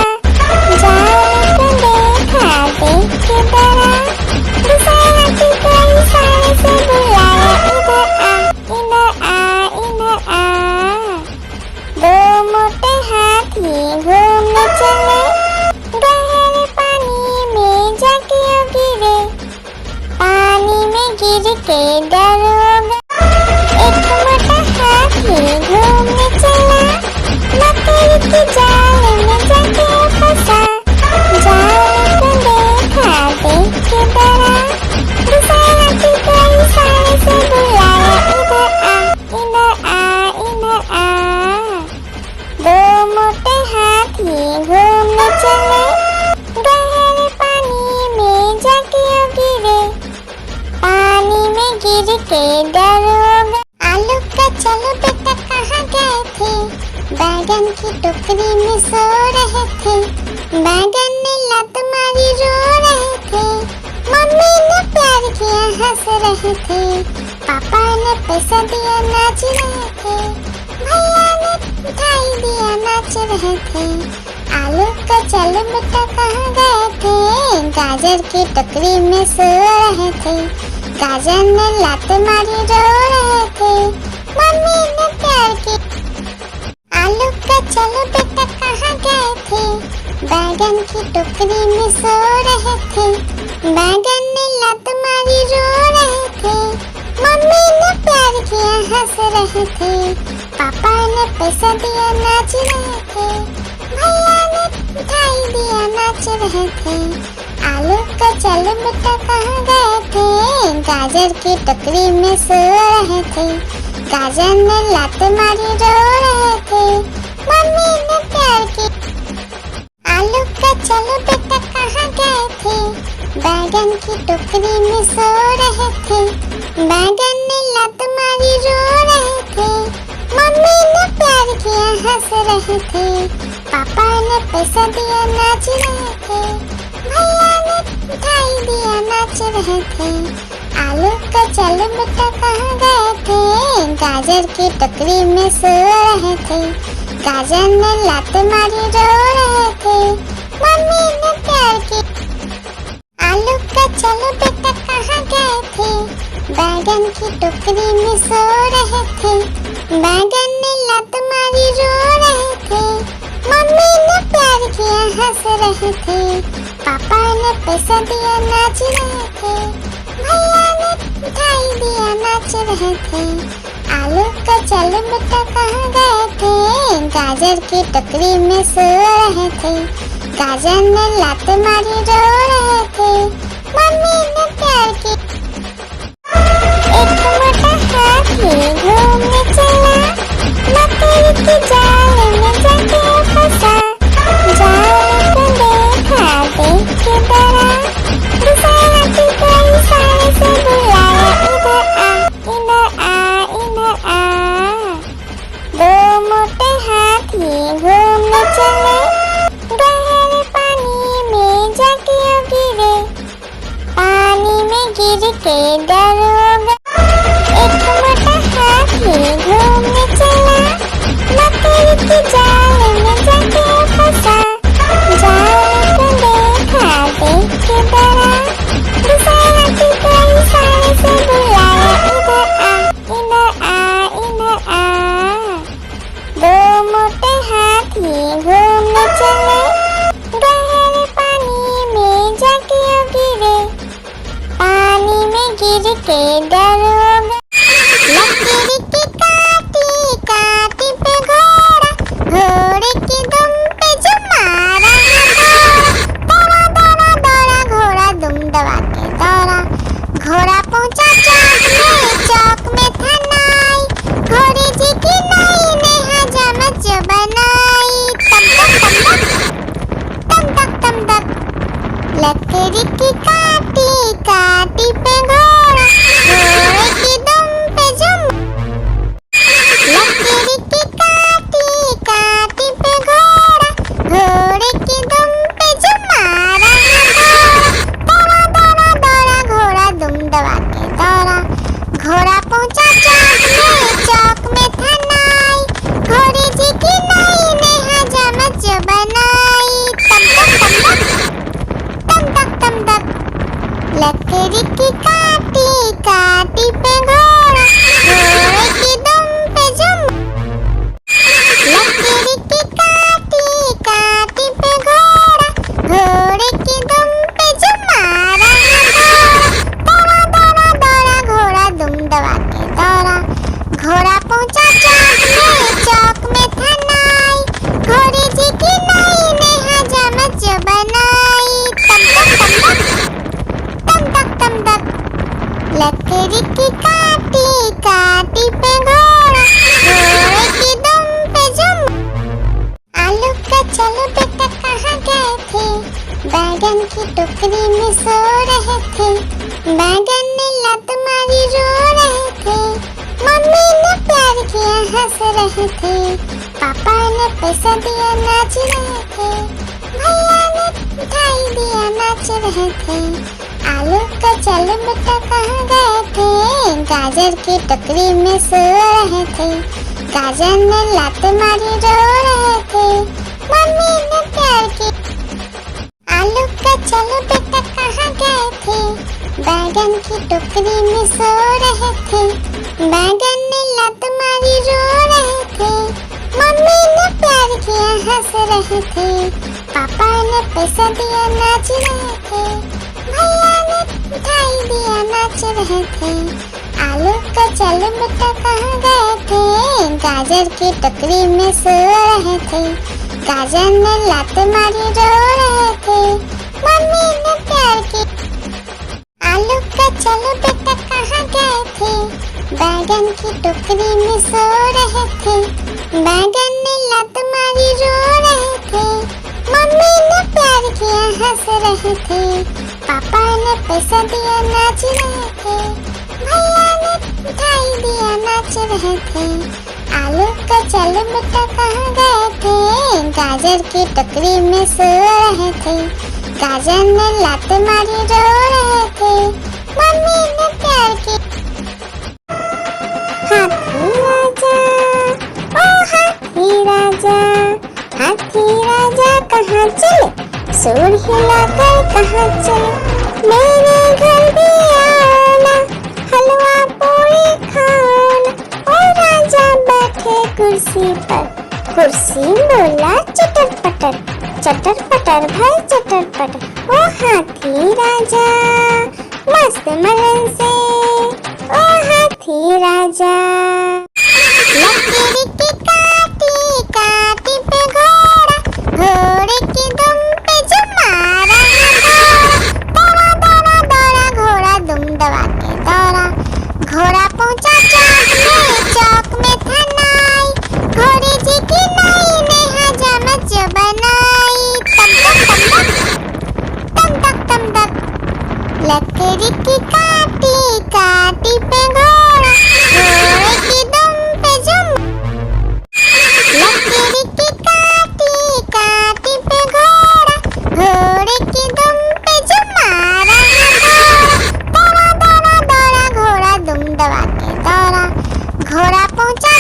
जाल को देखा देख के डरा, दूसरा हाथी को इशारे से बुलाया, इधर आ इधर आ इधर आ। दो मोटे हाथी घूमने चले, गहरे पानी में जाके गिरे, पानी में गिर के डर हो गया। एक मोटा हाथी घूमने चला, मकड़ी की जाल में जाके फंसा। जाल को देखा देख के डरा, दूसरा हाथी को इशारे से बुलाया, इधर आ इधर आ। दो मोटे हाथी घूमने चले, गहरे पानी में जाके गिरे, पानी में गिर के डर हो गया। आलू का चलो बेटा कहाँ गए थे, बैगन की टोकरी में सो रहे थे। बैगन ने लत मारी रो रहे थे, मम्मी ने प्यार किया हंस रहे थे, पापा ने पैसा दिया नाच रहे थे, भैया ने मिठाई दिया नाच रहे थे। आलू का चलो बेटा कहाँ गए थे, गाजर की टोकरी में सो रहे थे। गाजर ने लात मारी रो रहे थे, मम्मी ने प्यार की। आलू का चलो बेटा कहाँ गए थे, बैगन की टोकरी में सो रहे थे। बैगन ने लात मारी रो रहे थे, मम्मी ने प्यार किया हंस रहे थे, पापा ने पैसा दिया नाच रहे थे, भैया ने मिठाई दिया नाच रहे थे। आलू का चलो बेटा कहाँ गए थे, गाजर की टोकरी में सो रहे थे। गाजर ने लात मारी रो रहे थे, मम्मी ने प्यार की। आलू का चलो बेटा कहाँ गए थे, बैगन की टोकरी में सो रहे थे। बैगन ने लात मारी रो रहे थे, मम्मी ने प्यार किया हंस रहे थे, पापा ने पैसा दिया नाच रहे थे, भैया ने मिठाई दिया नाच रहे थे। आलू का चलो बेटा कहाँ गए थे, गाजर की टोकरी में सो रहे थे। गाजर ने लात मारी रो रहे थे, मम्मी ने प्यार की। आलू का चलो बेटा कहाँ गए थे, बैगन की टोकरी में सो रहे थे। बैगन ने लात मारी रो रहे थे, मम्मी ने प्यार किया हंस रहे थे, पापा ने पैसा दिया नाच रहे थे, भैया ने मिठाई दिया नाच रहे थे। आलू का चलो बेटा कहाँ गए थे, गाजर की टोकरी में सो रहे थे। गाजर ने लात मारी रो रहे थे, मम्मी ने प्यार की। एक मोटा हाथी घूमने चला, मकड़ी की जाल में जाके फंसा। जाल को देखा देख के डरा, दूसरा हाथी को इशारे से बुलाया, इधर आ इधर आ। दो मोटे हाथी घूमने चले, गहरे पानी में जाके गिरे, पानी में गिर के डर हो गया। एक मोटा हाथी घूमने चला, मकड़ी की जाल में जाके फंसा। जाल को देखा देख के डरा, दूसरा हाथी को इशारे से बुलाया, इधर आ इधर आ। दो मोटे हाथी घूमने चले, के डरोगे। लकड़ी की काटी काटी पे घोड़ा, घोड़े की दुम पे जो मारा दौड़ा दौड़ा दौड़ा घोड़ा दुम दबा के दौड़ा। घोड़ा पहुंचा चौक में था नाई, घोड़े जी की नाई ने हजामत जो बनाई। तम तक तम तक लकड़ी की काटी काटी पे घोड़ा, घोड़े की दुम पे जो लकड़ी की काटी काटी पे घोड़ा, घोड़े की दुम पे जो मारा दौड़ा दौड़ा दौड़ा घोड़ा दुम दबा के दौड़ा। घोड़ा पहुंचा चौक में था नाई, घोड़े जी की नाई ने हजामत जो बनाई। तम तक लकड़ी की काटी काटी पे घोड़ा, घोड़े की दुम पे जो लकड़ी की काटी काटी पे घोड़ा, घोड़े की दुम पे जो मारा दौड़ा दौड़ा दौड़ा घोड़ा दुम दबा के दौड़ा। घोड़ा पहुंचा चौक में था नाई, घोड़े जी की नाई ने हजामत जो बनाई। तम तक लकड़ी की काटी काटी पे घोड़ा, घोड़े की दुम पे जो आलू का चलो बेटा कहाँ गए थे, बैगन की टोकरी में सो रहे थे। बैगन ने लत मारी रो रहे थे, मम्मी ने प्यार किया हंस रहे थे, पापा ने पैसा दिया नाच रहे थे, भैया ने मिठाई दिया नाच रहे थे। आलू का चलो बेटा कहाँ गए थे, गाजर की टोकरी में सो रहे थे। गाजर ने लात मारी रो रहे थे, मम्मी ने प्यार की। आलू का चलो बेटा कहाँ गए थे, बैगन की टोकरी में सो रहे थे। बैगन ने लात मारी रो रहे थे, मम्मी ने प्यार किया हंस रहे थे, पापा ने पैसा दिया नाच रहे थे, भैया ने मिठाई दिया नाच रहे थे। आलू का चलो बेटा कहाँ गए थे, गाजर की टोकरी में सो रहे थे। गाजर ने लात मारी रो रहे थे, मम्मी ने प्यार की। आलू का चलो बेटा कहाँ गए थे, बैगन की टोकरी में सो रहे थे। बैगन ने लात मारी रो रहे थे, मम्मी ने प्यार किया हंस रहे थे, पापा ने पैसा दिया नाच रहे थे, भैया ने मिठाई दिया नाच रहे थे। आलू का चलो बेटा कहाँ गए थे, गाजर की टोकरी में सो रहे थे। गाजर ने लात मारी रो रहे थे, मम्मी ने प्यार की। हाथी राजा ओ हाथी राजा, हाथी राजा कहाँ चले, सूर हिलाकर कहाँ चले, मेरे घर भी आना, हलवा पूरी खाना। ओ राजा बैठे कुर्सी पर, कुर्सी बोला चटर पटर, चटर पटर भाई चटर पटर। ओ हाथी राजा मस्त मलन से, ओ हाथी राजा। लकड़ी की काटी काटी पे घोड़ा, घोड़े की दुम पे जो मारा दौड़ा दौड़ा दौड़ा घोड़ा दुम दबा के दौड़ा। घोड़ा पहुंचा चौक में था नाई, घोड़े जी की नाई ने हजामत जो बनाई। तम तक लकड़ी की काटी काटी पे घोड़ा, घोड़े की दुम पे जो लकड़ी की काटी काटी पे घोड़ा, घोड़े की दुम पे जो मारा दौड़ा दौड़ा दौड़ा घोड़ा दुम दबा के दौड़ा। घोड़ा पहुंचा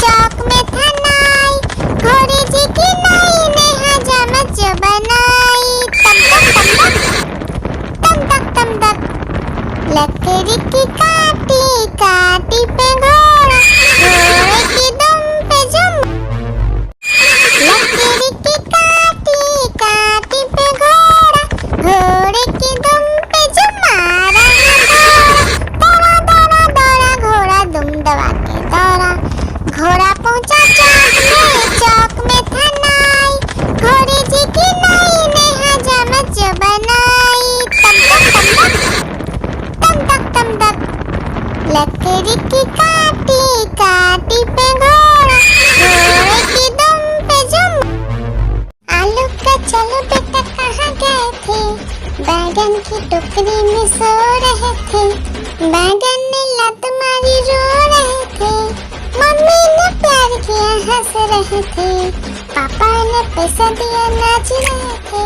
चौक में था नाई, घोड़े जी की नाई ने हजामत जो बनाई। तम तक लकड़ी की काटी काटी पे घोड़ा, घोड़े की दुम पे जो लकड़ी की काटी काटी पे घोड़ा, घोड़े की दुम पे जो मारा लकड़ी की काटी काटी पे घोड़ा, घोड़े की दुम पे जुम। आलू का चलो बेटा कहाँ गए थे, बैगन की टोकरी में सो रहे थे। बैगन ने लत मारी रो रहे थे, मम्मी ने प्यार किया हंस रहे थे। पापा ने पैसा दिया नाच रहे थे,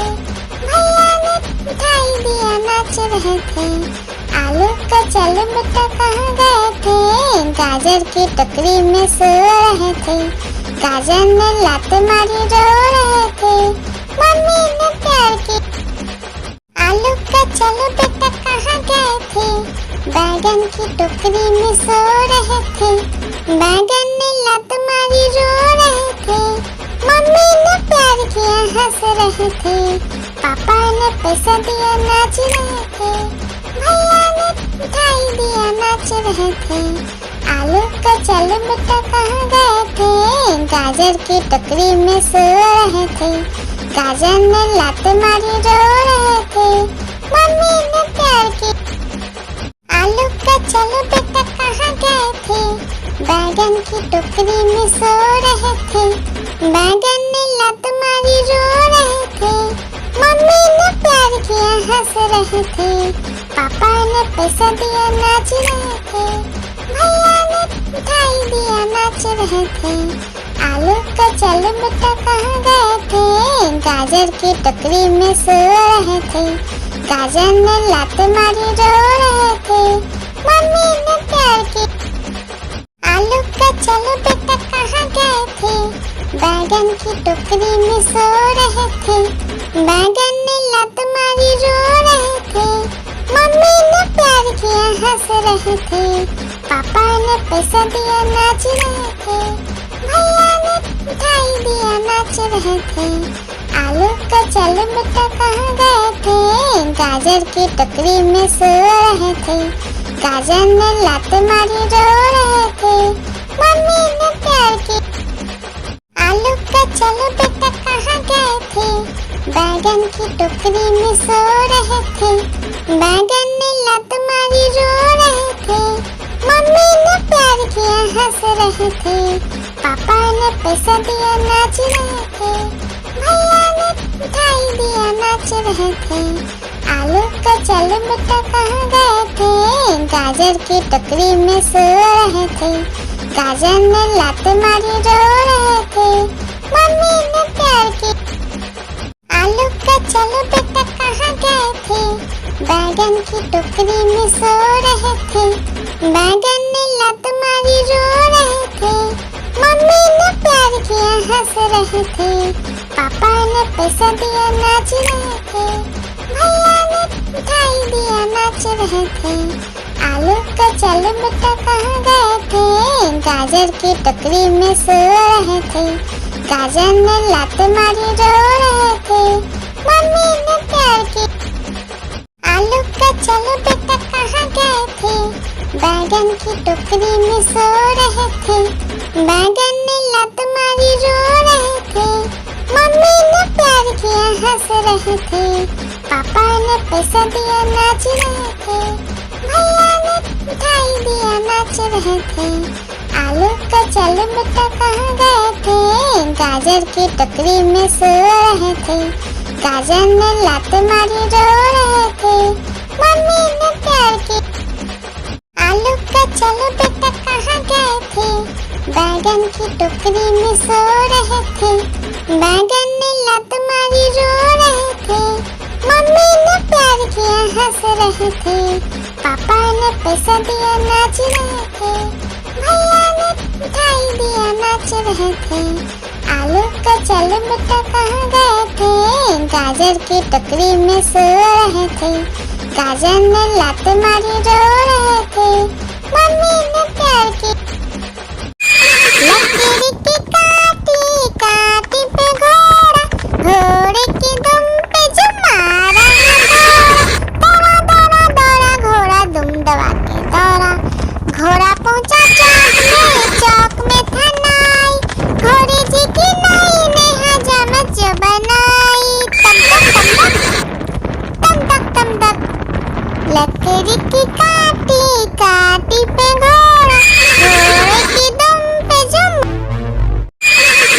भैया ने मिठाई दिया नाच रहे थे। आलू का चलो बेटा कहाँ गए थे, गाजर की टोकरी में सो रहे थे। गाजर ने लात मारी रो रहे थे, मम्मी ने प्यार की। आलू का चलो बेटा कहाँ गए थे, बैगन की टोकरी में सो रहे थे। बैगन ने लात मारी रो रहे थे, मम्मी ने प्यार किया हंस रहे थे। पापा ने पैसा दिया नाच रहे थे, भैया ने मिठाई दिया नाच रहे थे। आलू का चलो बेटा कहाँ गए थे, गाजर की टोकरी में सो रहे थे। गाजर ने लात मारी रो रहे थे, मम्मी ने प्यार की। आलू का चलो बेटा कहाँ गए थे, बैगन की टोकरी में सो रहे थे। बैगन ने लात मारी रो रहे थे, मम्मी ने प्यार किया हंस रहे थे। पापा ने पैसा दिया नाच रहे थे, भैया ने मिठाई दिया नाच रहे थे। आलू का चलो बेटा कहाँ गए थे, गाजर की टोकरी में सो रहे थे। गाजर ने लात मारी रो रहे थे, मम्मी ने प्यार की। आलू का चलो बेटा कहाँ गए थे, बैगन की टोकरी में सो रहे थे। बैगन ने लात मारी रो रहे थे, मम्मी ने प्यार किया हंस रहे थे। पापा ने पैसा दिया नाच रहे थे, भैया ने मिठाई दिया नाच रहे थे। आलू का चलो बेटा कहाँ गए थे, गाजर की टोकरी में सो रहे थे। गाजर ने लात मारी रो रहे थे, मम्मी ने प्यार की। आलू का चलो बेटा कहाँ गए थे, बैगन की टोकरी में सो रहे थे। बैगन ने लात मारी रो रहे थे, मम्मी ने प्यार किया हंस रहे थे। पापा ने पैसा दिया नाच रहे थे, भैया ने मिठाई दिया नाच रहे थे। आलू का चलो बेटा कहाँ गए थे, गाजर की टोकरी में सो रहे थे। गाजर ने लात मारी रो रहे थे, मम्मी ने प्यार की। आलू का चलो बेटा कहाँ गए थे, बैगन की टोकरी में सो रहे थे। बैगन ने लात मारी रो रहे थे, मम्मी ने प्यार किया हंस रहे थे। पापा ने पैसा दिया नाच रहे थे, भैया ने मिठाई दिया नाच रहे थे। आलू का चलो बेटा कहाँ गए थे, गाजर की टोकरी में सो रहे थे। गाजर ने लात मारी रो रहे थे, मम्मी ने प्यार की। आलू का चलो बेटा कहाँ गए थे, बैगन की टोकरी में सो रहे थे। बैगन ने लात मारी रो रहे थे, मम्मी ने प्यार किया हंस रहे थे। पापा ने पैसा दिया नाच रहे थे, भैया ने मिठाई दिया नाच रहे थे। आलू का चलो बेटा कहाँ गए थे, गाजर की टोकरी में सो रहे थे। गाजर ने लात मारी रो रहे थे, मम्मी ने प्यार की। आलू का चलो बेटा कहाँ गए थे, बैगन की टोकरी में सो रहे थे। बैगन ने लात मारी रो रहे थे, मम्मी ने प्यार किया हंस रहे थे। पापा ने पैसा दिया नाच रहे थे, भैया ने मिठाई दिया नाच रहे थे। आलू का चलो बेटा कहाँ गए थे, गाजर की टोकरी में सो रहे थे। गाजर ने लात मारी रो रहे थे, मम्मी ने प्यार की। लकड़ी की काटी काटी पे घोड़ा, घोड़े की दुम पे जुमारा दौड़ा दौड़ा दौड़ा घोड़ा दुम दबा के दौड़ा। घोड़ा पहुंचा चौक में था नाई, घोड़े जी की नाई ने हजामत जो बनाई। तम तक लकड़ी की काटी काटी पे घोड़ा, घोड़े की दुम पे जुम।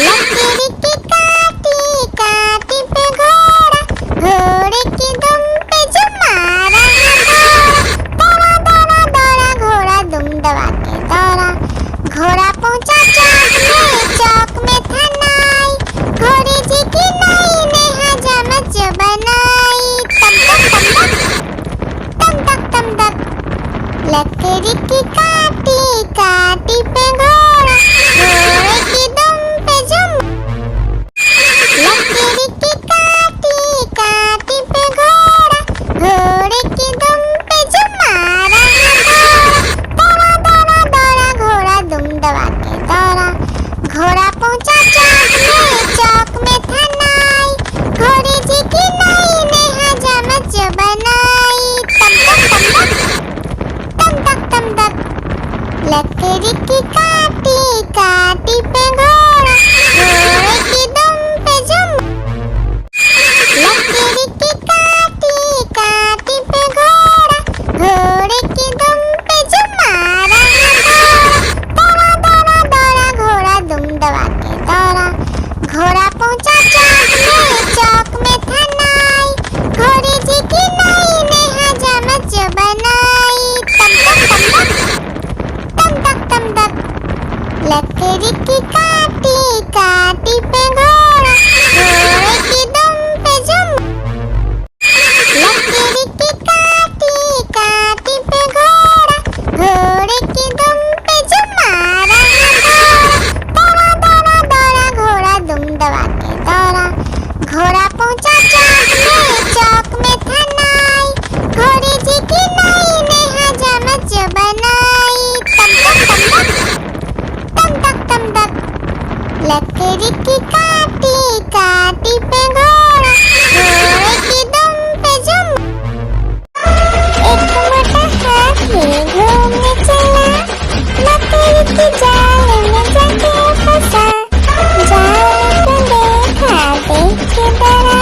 लकड़ी की काटी काटी पे घोड़ा, घोड़े की दुम पे जुम मारा घोड़ा। दौड़ा दौड़ा दौड़ा घोड़ा दुम दबा के दौड़ा, घोड़ा पहुंचा चौक में था नाई, घोड़ी जी की नई ने हजामत बनाई। तम तक तम तक, लकड़ी की काटी काटी पे घोड़ा, घोड़े की दुम पे जुम। लकड़ी की काटी काटी पे घोड़ा, घोड़े की दुम पे जुम मारा घोड़ा। दौड़ा दौड़ा दौड़ा घोड़ा दुम दबा के दौड़ा, घोड़ा पहुंचा चौक में था नाई, घोड़ी जी की नई ने हजामत बनाई। तम तक, लकड़ी की काटी काटी पे घोड़ा, घोड़े की दुम पे जुम। लकड़ी की काटी काटी पे घोड़ा, घोड़े की दुम पे जुम मारा घोड़ा। दौड़ा दौड़ा दौड़ा घोड़ा दुम दबा के दौड़ा, घोड़ा पहुंचा चौक में था नाई, घोड़ी जी की नई ने हजामत बनाई। तम तक, लकड़ी की काटी काटी पे घोड़ा, घोड़े की दुम पे जुम। लकड़ी की काटी काटी पे घोड़ा, घोड़े की दुम पे जुम मारा घोड़ा। दौड़ा दौड़ा दौड़ा घोड़ा दुम दबा के दौड़ा, घोड़ा पहुंचा चौक में था नाई, घोड़ी जी की नई ने हजामत बनाई। तम तक, लकड़ी की काटी काटी पे घोड़ा, घोड़े की दुम पे जुम। एक मोटा हाथी घूमने चला, लकड़ी की जाल में जाके फंसा। जाल को देखा देख के डरा,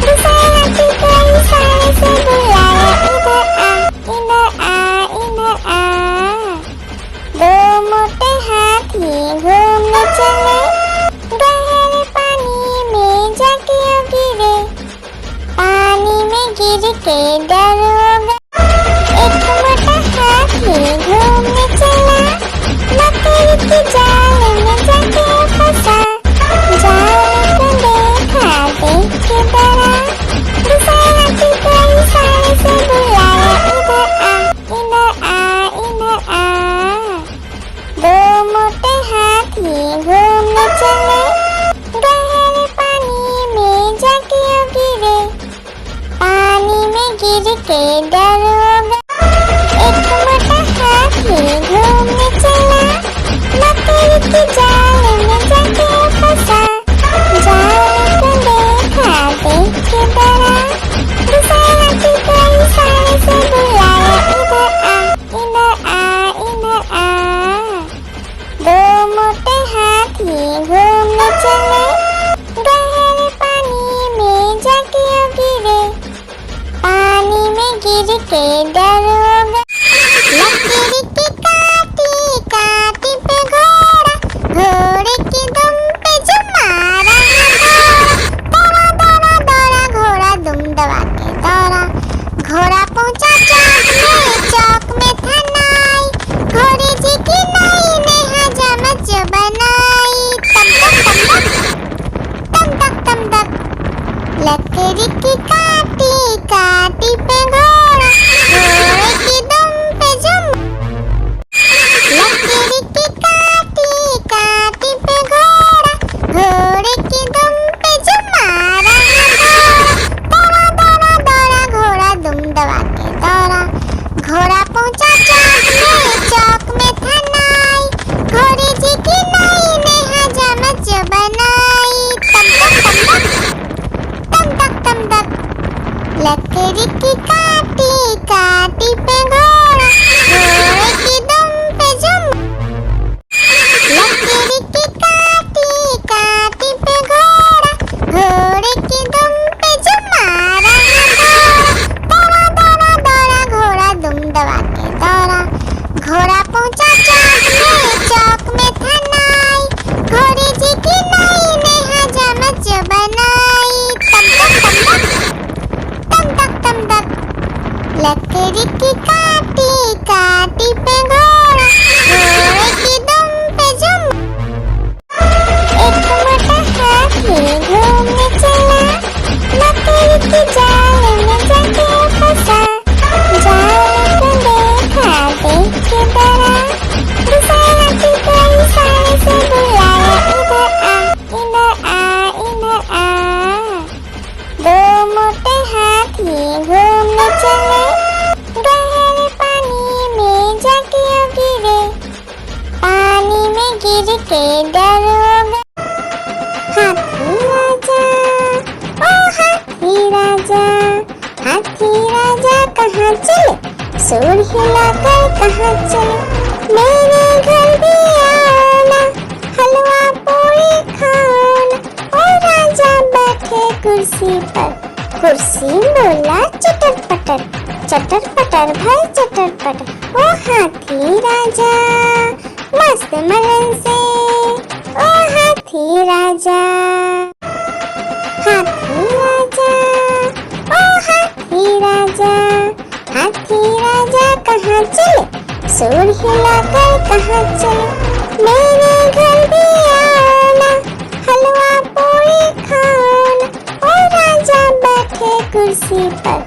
दूसरे हाथी को इशारे से बुलाया, इधर आ इधर आ इधर आ। दो मोटे हाथी घूमने चले, गहरे पानी में जाके गिरे, पानी में गिर के डर हो गया। एक मोटा हाथी घूमने चला, लकड़ी की जाल में जाके फंसा। जाल को देखा देख के डरा, दूसरे हाथी को इशारे से बुलाया, इधर आ इधर आ इधर आ। दो मोटे हाथी घूमने चले, गहरे पानी में जाके गिरे, पानी में गिर के डर हो गया। एक मोटा हाथी घूमने चला, लकड़ी की जाल में जाके फंसा। जाल को देखा देख के डरा, दूसरे हाथी को इशारे से बुलाया, इधर आ इधर आ। दो मोटे हाथी घूमने चले, गहरे पानी में जाके गिरे, पानी में गिर के डर हो गया। लकड़ी की काटी काटी पे घोड़ा, घोड़े की दुम पे जुम मारा घोड़ा। दौड़ा दौड़ा दौड़ा घोड़ा दुम दबा के दौड़ा, घोड़ा पहुंचा चौक में था नाई, घोड़ी जी की नई ने हजामत बनाई। तम तक, लकड़ी की काटी काटी पे घोड़ा, लकड़ी की काटी काटी पे घोड़ा, घोड़े की दुम पे जुम। एक मोटा हाथी घूमने चला, लकड़ी की जाल में जाके फंसा। जाल को देखा देख के डरा, दूसरे हाथी को इशारे से बुलाया, इधर आ इधर आ। दो मोटे हाथी घूमने चले, गहरे पानी में जाके गिरे। पानी में गिर के डर हो गए। हाथी राजा, ओ हाथी राजा, हाथी राजा कहाँ चले? सूर हिलाकर कहाँ चले? मेरे घर भी आओ ना, हलवा पूरी खाओ ना। ओ राजा बैठे कुर्सी पर, कुर्सी बोला चटर पटर, चटर पटर भाई चटर पटर। ओ हाथी राजा मस्त मलन से, ओ हाथी राजा। हाथी राजा, ओ हाथी राजा, हाथी राजा कहाँ चले? सूर हिलाकर कहाँ चले? मेरे घर भी आओ ना, हलवा पूरी खाओ ना। ओ राजा बैठे कुर्सी पर,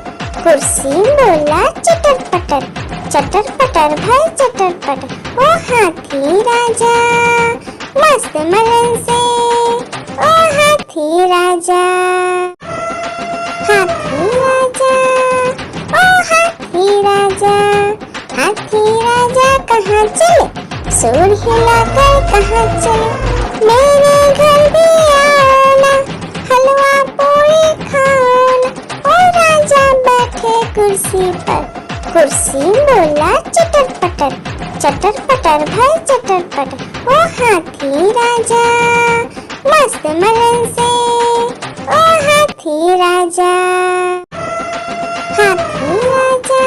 कुर्सी बोला चटर पटर, चटर पटर भाई चटर पटर। ओ हाथी राजा मस्त मलन से, ओ हाथी राजा। हाथी राजा, ओ हाथी राजा, हाथी राजा कहाँ चले? सूर हिलाकर कहाँ चले? मेरे घर भी आओ ना, हलवा पूरी खाओ ना। ओ राजा बैठे कुर्सी पर, कुर्सी बोला चटर पटर, चटर पटर भाई चटर पटर। ओ हाथी राजा मस्त मलन से, ओ हाथी राजा। हाथी राजा,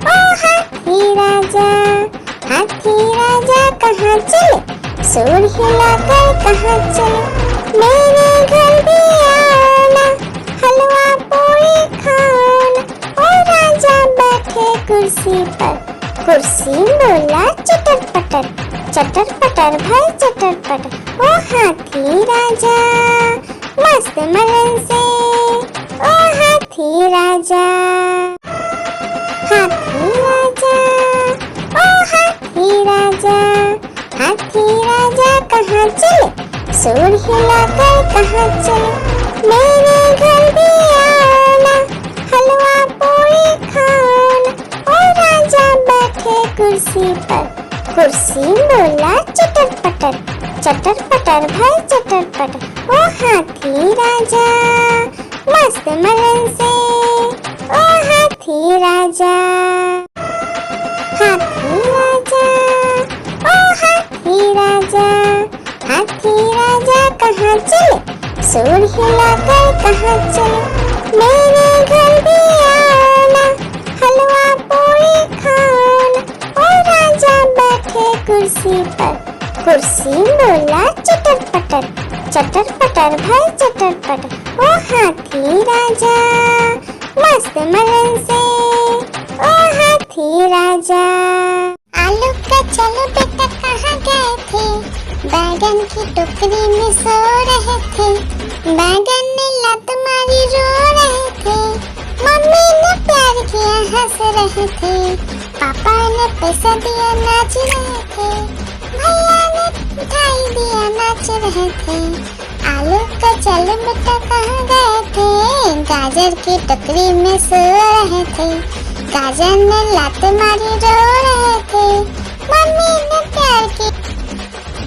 ओ हाथी राजा, हाथी राजा कहाँ चले? सूर हिलाकर कहाँ चले? मेरे घर भी आओ ना, हलवा पूरी खाओ ना। ओ राजा बैठे कुर्सी पर, कुर्सी बोला चटर पटर, चटर पटर भाई चटर पटर। ओ हाथी राजा मस्त मलन से, ओ हाथी राजा। हाथी राजा, ओ हाथी राजा, हाथी राजा कहाँ चले? सूर हिलाकर कहाँ चले? मेरे घर भी आओ ना, हलवा पूरी खाओ ना। ओ राजा बैठे कुर्सी पर, कुर्सी बोला चटर पटर, चटर पटर भाई चटर पटर। ओ हाथी राजा मस्त मलन से, ओ हाथी राजा। हाथी राजा, ओ हाथी राजा, हाथी राजा कहाँ चले? सूर हिलाकर कहाँ चले? मेरे घर भी आओ ना, हलवा पूरी खाओ ना। ओ राजा बैठे कुर्सी पर, कुर्सी बोला चटर पटर, चटर पटर भाई चटर पटर। ओ हाथी राजा मस्त मलन से, ओ हाथी राजा। आलू का चलो बेटा कहाँ गए थे? बैगन की टोकरी में सो रहे थे। बैगन ने लत मारी रो रहे थे। मम्मी ने प्यार किया हंस रहे थे। पापा ने पैसा दिया नाच रहे थे। भैया ने मिठाई दिया नाच रहे थे। आलू का चलो बेटा कहाँ गए थे? गाजर की टोकरी में सो रहे थे। गाजर ने लात मारी रो रहे थे। मम्मी ने प्यार किया